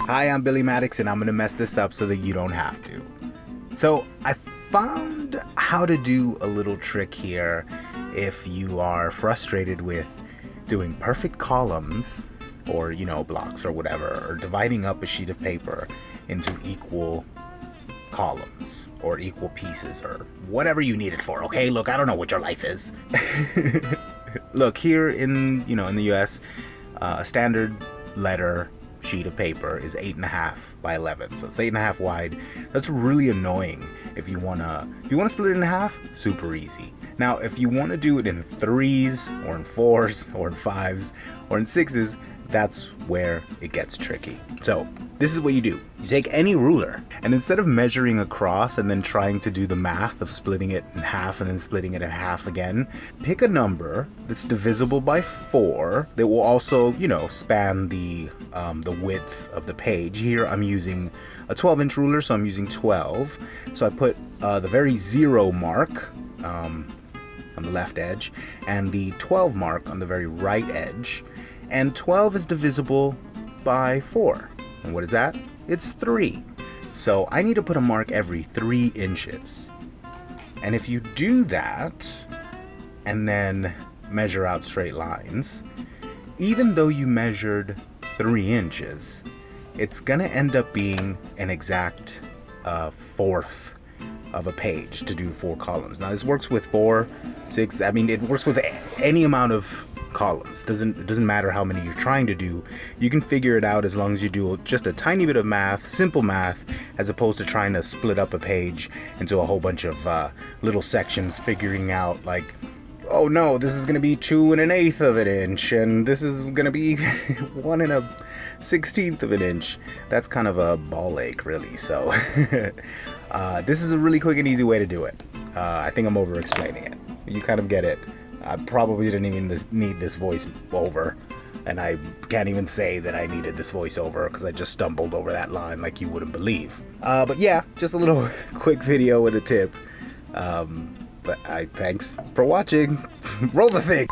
Hi, I'm Billi Maddox, and I'm gonna mess this up so that you don't have to. So I found how to do a little trick here if you are frustrated with doing perfect columns or, blocks or whatever, or dividing up a sheet of paper into equal columns or equal pieces or whatever you need it for. Okay, look, I don't know what your life is. Look, here in the US, a standard letter sheet of paper is 8.5 by 11, so it's 8.5 wide. That's really annoying. If you wanna split it in half, super easy. Now, if you want to do it in 3s or in 4s or in 5s or in 6s, that's where it gets tricky. So this is what you do. You take any ruler, and instead of measuring across and then trying to do the math of splitting it in half and then splitting it in half again, pick a number that's divisible by 4 that will also, span the width of the page. Here I'm using a 12-inch ruler, so I'm using 12. So I put the very 0 mark on the left edge and the 12 mark on the very right edge. And 12 is divisible by 4. And what is that? It's 3. So I need to put a mark every 3 inches. And if you do that, and then measure out straight lines, even though you measured 3 inches, it's gonna end up being an exact fourth of a page to do 4 columns. Now this works with 4, 6, it works with any amount of columns. It doesn't matter how many you're trying to do. You can figure it out as long as you do just a tiny bit of math, simple math, as opposed to trying to split up a page into a whole bunch of little sections, figuring out like, oh no, this is gonna be 2 1/8 of an inch, and this is gonna be 1 1/16 of an inch. That's kind of a ball ache, really. So this is a really quick and easy way to do it. I think I'm over explaining it. You kind of get it. I probably didn't even need this voice over, and I can't even say that I needed this voiceover because I just stumbled over that line like you wouldn't believe. But yeah, just a little quick video with a tip. But thanks for watching. Roll the thing.